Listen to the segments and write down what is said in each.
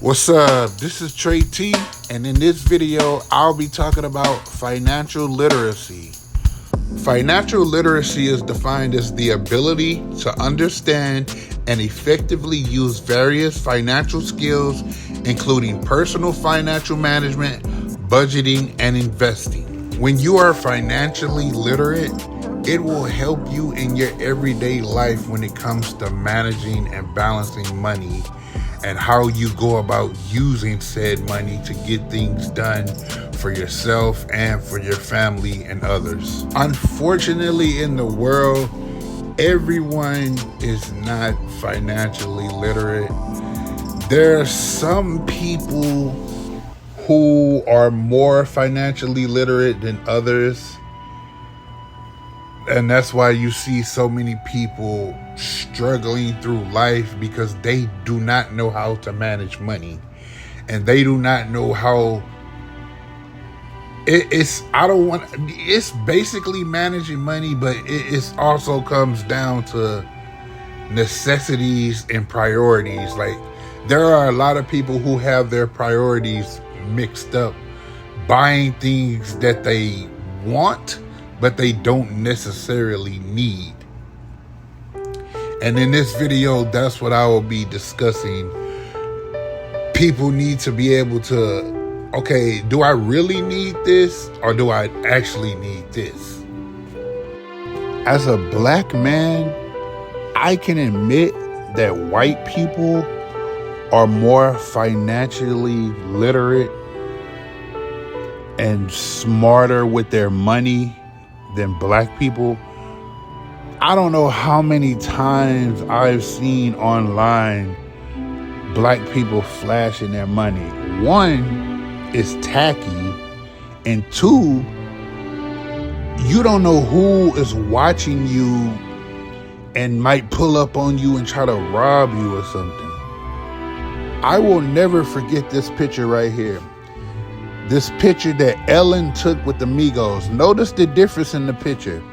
What's up? This is Trey T, and in this video, I'll be talking about financial literacy. Financial literacy is defined as the ability to understand and effectively use various financial skills, including personal financial management, budgeting, and investing. When you are financially literate, it will help you in your everyday life when it comes to managing and balancing money and how you go about using said money to get things done for yourself and for your family and others. Unfortunately, in the world, everyone is not financially literate. There are some people who are more financially literate than others. And that's why you see so many people struggling through life, because they do not know how to manage money. And they do not know how it's basically managing money, but it also comes down to necessities and priorities. Like, there are a lot of people who have their priorities mixed up, buying things that they want but they don't necessarily need. And in this video, that's what I will be discussing. People need to be able to, okay, do I really need this, or do I actually need this? As a black man, I can admit that white people are more financially literate and smarter with their money than black people. I don't know how many times I've seen online black people flashing their money. One, is tacky, and two, you don't know who is watching you and might pull up on you and try to rob you or something. I will never forget this picture right here. This picture that Ellen took with the Migos. Notice the difference in the picture.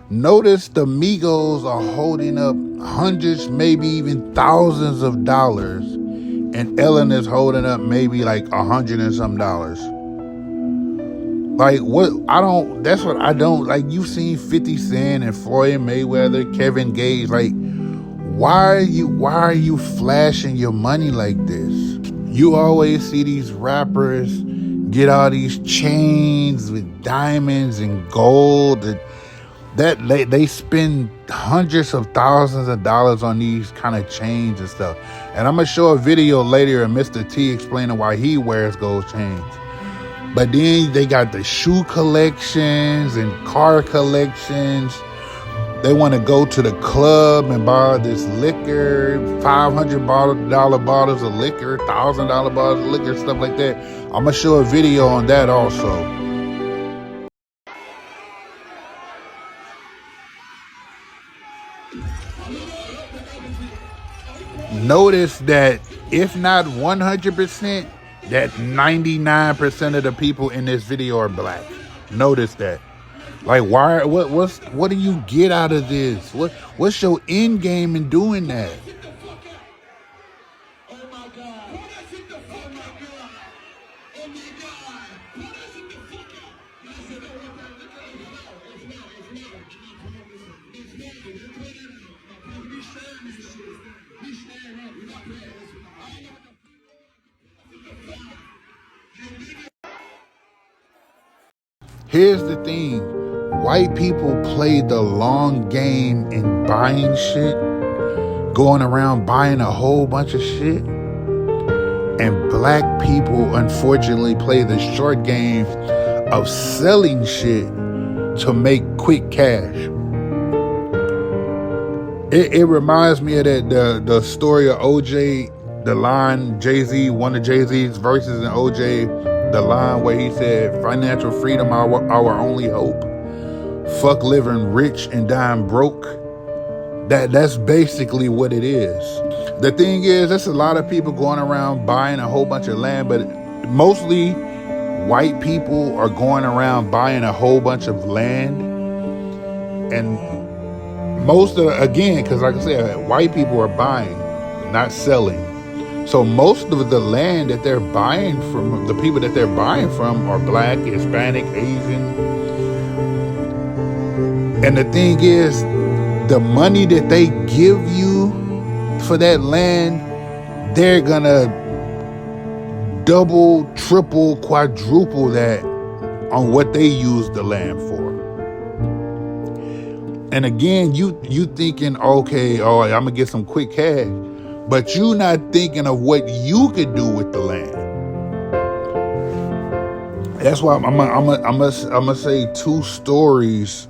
Notice the Migos are holding up hundreds, maybe even thousands of dollars, and Ellen is holding up maybe like $100 and some dollars. Like, that's what I don't like. You've seen 50 Cent and Floyd Mayweather, Kevin Gates. Like, why are you flashing your money like this? You always see these rappers get all these chains with diamonds and gold, and that they spend hundreds of thousands of dollars on these kind of chains and stuff. And I'm gonna show a video later of Mr. T explaining why he wears gold chains. But then they got the shoe collections and car collections. They want to go to the club and buy this liquor, $500 bottles of liquor, $1,000 bottles of liquor, stuff like that. I'm going to show a video on that also. Notice that if not 100%, that 99% of the people in this video are black. Notice that. Like, why? What do you get out of this? What's your end game in doing that? Here's the thing. White people play the long game in buying shit, going around buying a whole bunch of shit. And black people, unfortunately, play the short game of selling shit to make quick cash. It reminds me of the story of OJ, the line Jay-Z, one of Jay-Z's verses in OJ, the line where he said, financial freedom, our only hope. Fuck living rich and dying broke. That's basically what it is. The thing is, there's a lot of people going around buying a whole bunch of land, but mostly white people are going around buying a whole bunch of land. And because like I said, white people are buying, not selling. So most of the land that they're buying from, the people that they're buying from are black, Hispanic, Asian. And the thing is, the money that they give you for that land, they're gonna double, triple, quadruple that on what they use the land for. And again, you thinking, okay, oh, I'm gonna get some quick cash, but you not thinking of what you could do with the land. That's why I'm gonna say two stories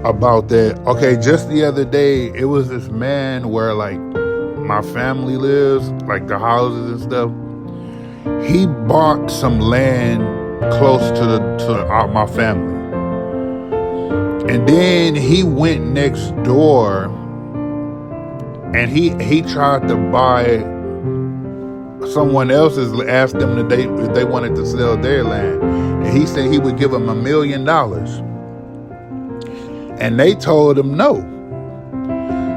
about that. Okay, just the other day, it was this man where like my family lives, like the houses and stuff. He bought some land close to my family, and then he went next door and he tried to buy someone else's, asked them if they wanted to sell their land, and he said he would give them $1 million. And they told him no.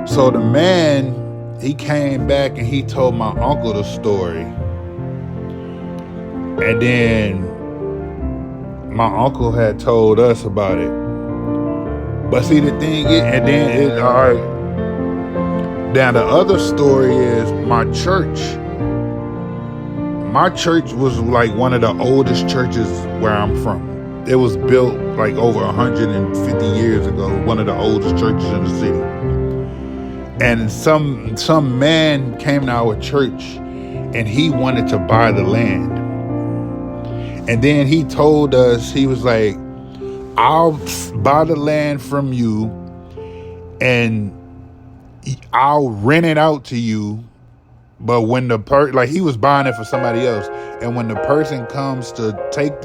So the man, he came back and he told my uncle the story. And then my uncle had told us about it. But see, the thing is, and then all right. Now the other story is my church. My church was like one of the oldest churches where I'm from. It was built like over 150 years ago, one of the oldest churches in the city. And some man came to our church and he wanted to buy the land. And then he told us, he was like, I'll buy the land from you and I'll rent it out to you. But when the like he was buying it for somebody else, and when the person comes to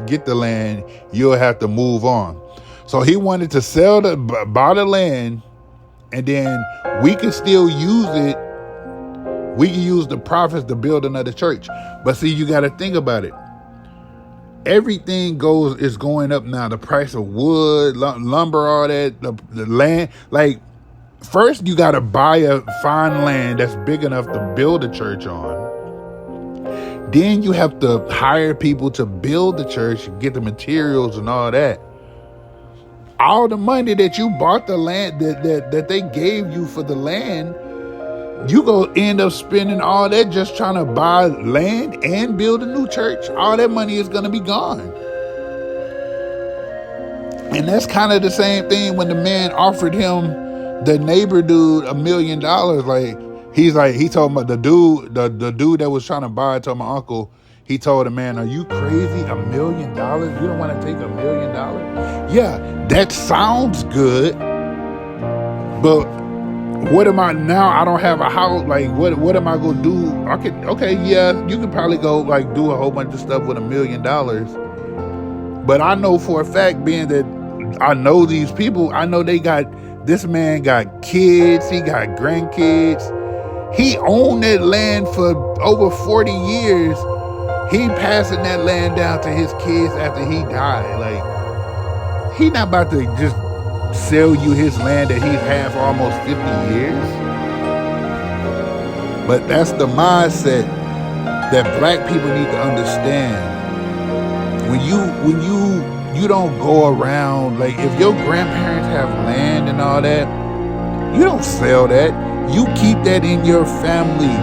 get the land, you'll have to move on. So he wanted to buy the land, and then we can still use it. We can use the profits to build another church. But see, you got to think about it. Everything is going up now. The price of wood, lumber, all that, the land, like. First, you got to buy a fine land that's big enough to build a church on. Then you have to hire people to build the church, get the materials and all that. All the money that you bought the land, that they gave you for the land, you go end up spending all that just trying to buy land and build a new church. All that money is going to be gone. And that's kind of the same thing when the man offered him, the neighbor dude, $1 million. He told me, the dude that was trying to buy it told my uncle, he told the man, are you crazy? $1 million? You don't want to take $1 million? Yeah, that sounds good. But what am I now? I don't have a house. Like, what am I going to do? You could probably go like do a whole bunch of stuff with $1 million. But I know for a fact, being that I know these people, I know this man got kids, he got grandkids. He owned that land for over 40 years. He passing that land down to his kids after he died. Like, he not about to just sell you his land that he's had for almost 50 years. But that's the mindset that black people need to understand. When you don't go around, like if your grandparents have land and all that, you don't sell that. You keep that in your family,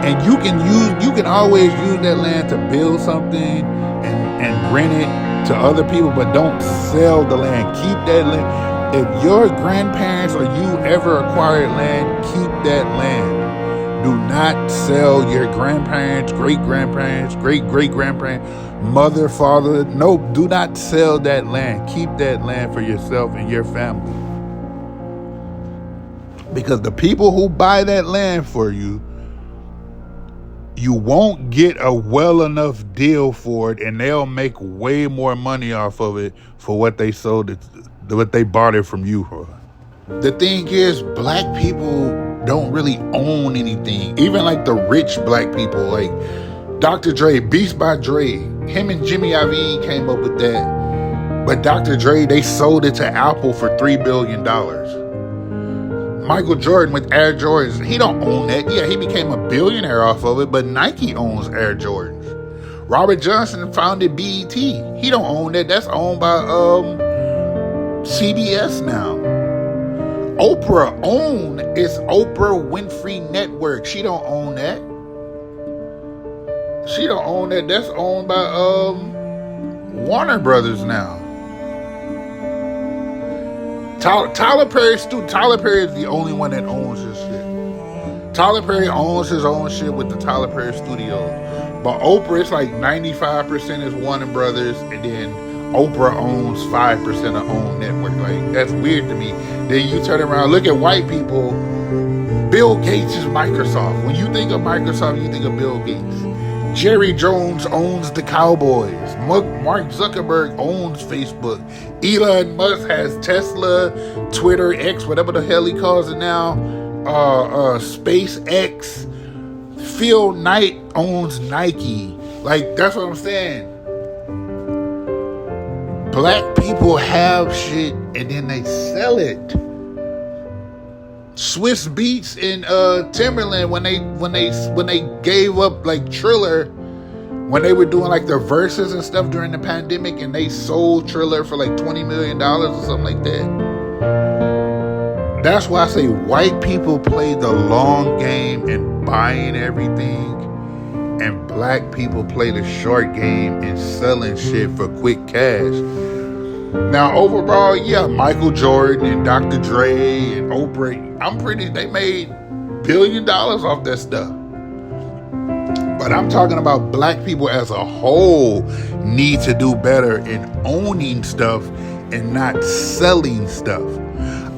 and you can always use that land to build something and rent it to other people, but don't sell the land. Keep that land. If your grandparents or you ever acquired land, keep that land. Do not sell your grandparents, great-grandparents, great-great-grandparents, mother, father. No, do not sell that land. Keep that land for yourself and your family. Because the people who buy that land for you, you won't get a well enough deal for it, and they'll make way more money off of it for what they sold it, what they bought it from you for. The thing is, black people don't really own anything. Even like the rich black people, like Dr. Dre, Beats by Dre, him and Jimmy Iovine came up with that. But Dr. Dre, they sold it to Apple for $3 billion. Michael Jordan with Air Jordans, he don't own that. Yeah, he became a billionaire off of it, but Nike owns Air Jordans. Robert Johnson founded BET. He don't own that. That's owned by CBS now. Oprah owned it's Oprah Winfrey Network. She don't own that. She don't own that. That's owned by Warner Brothers now. Tyler Perry is the only one that owns this shit. Tyler Perry owns his own shit with the Tyler Perry Studios. But Oprah, it's like 95% is Warner Brothers, and then Oprah owns 5% of own network. Like, that's weird to me. Then you turn around, look at white people. Bill Gates is Microsoft. When you think of Microsoft, you think of Bill Gates. Jerry Jones owns the Cowboys. Mark Zuckerberg owns Facebook. Elon Musk has Tesla, Twitter, X, whatever the hell he calls it now. SpaceX. Phil Knight owns Nike. Like, that's what I'm saying. Black people have shit and then they sell it. Swiss Beats and Timberland when they gave up like Triller, when they were doing like their verses and stuff during the pandemic, and they sold Triller for like $20 million or something like that. That's why I say white people play the long game in buying everything, and black people play the short game in selling shit for quick cash. Now, overall, yeah, Michael Jordan and Dr. Dre and Oprah, they made $1 billion off that stuff. But I'm talking about black people as a whole need to do better in owning stuff and not selling stuff.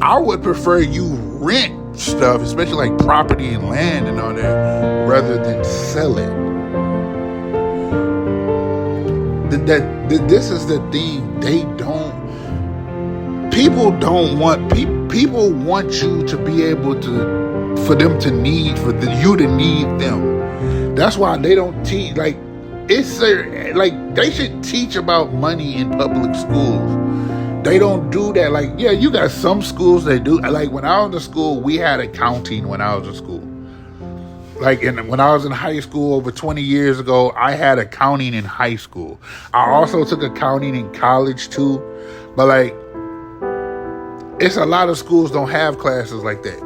I would prefer you rent stuff, especially like property and land and all that, rather than sell it. This is the thing. People want you to be able to, for them to need, you to need them. That's why they don't teach, like, they should teach about money in public schools. They don't do that. Like, yeah, you got some schools that do. Like, when I was in school, we had accounting when I was in school. Like, when I was in high school over 20 years ago, I had accounting in high school. I also took accounting in college too. But like, it's a lot of schools don't have classes like that.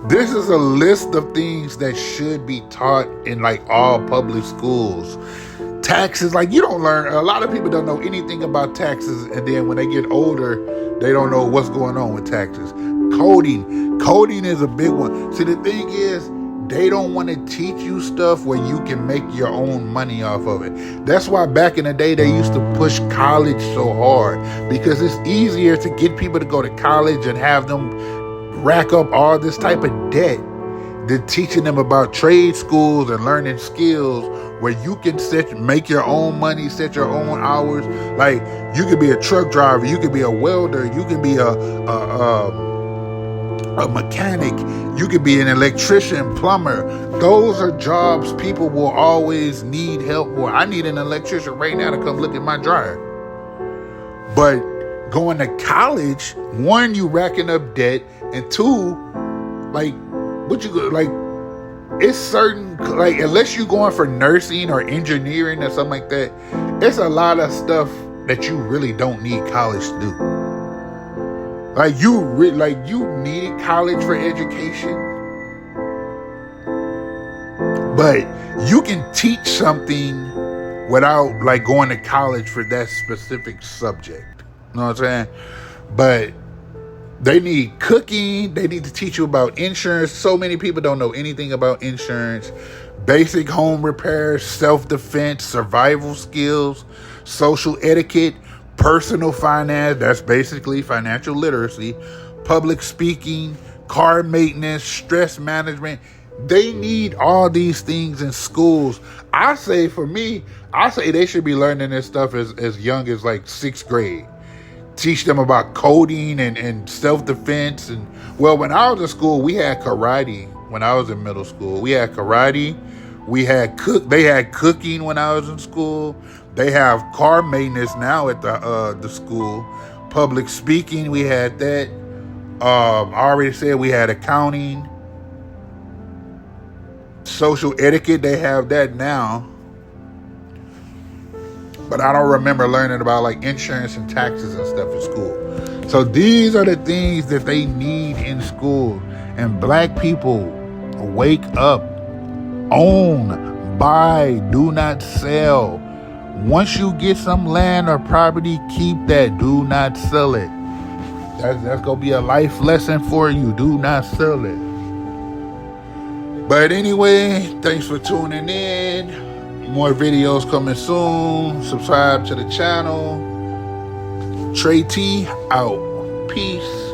This is a list of things that should be taught in like all public schools. Taxes, like, you don't learn. A lot of people don't know anything about taxes, and then when they get older, they don't know what's going on with taxes. Coding is a big one. See, the thing is, they don't want to teach you stuff where you can make your own money off of it. That's why back in the day, they used to push college so hard, because it's easier to get people to go to college and have them rack up all this type of debt than teaching them about trade schools and learning skills where you can make your own money, set your own hours. Like, you could be a truck driver, you could be a welder, you could be a mechanic, you could be an electrician, plumber. Those are jobs people will always need help for. I need an electrician right now to come look at my dryer. But going to college, one, you racking up debt, and two, like, it's certain, like, unless you're going for nursing or engineering or something like that, it's a lot of stuff that you really don't need college to do. Like, you need college for education, but you can teach something without like going to college for that specific subject. You know what I'm saying? But they need cooking. They need to teach you about insurance. So many people don't know anything about insurance. Basic home repairs, self-defense, survival skills, social etiquette, personal finance, that's basically financial literacy, public speaking, car maintenance, stress management. They need all these things in schools. I say they should be learning this stuff as young as like 6th grade. Teach them about coding and self-defense. And well, when I was in school, we had karate. When I was in middle school, we had karate. They had cooking when I was in school. They have car maintenance now at the school. Public speaking, we had that. I already said we had accounting, social etiquette. They have that now. But I don't remember learning about like insurance and taxes and stuff in school. So these are the things that they need in school. And black people, wake up, own, buy, do not sell. Once you get some land or property, keep that. Do not sell it. That's going to be a life lesson for you. Do not sell it. But anyway, thanks for tuning in. More videos coming soon. Subscribe to the channel. Trey T out. Peace.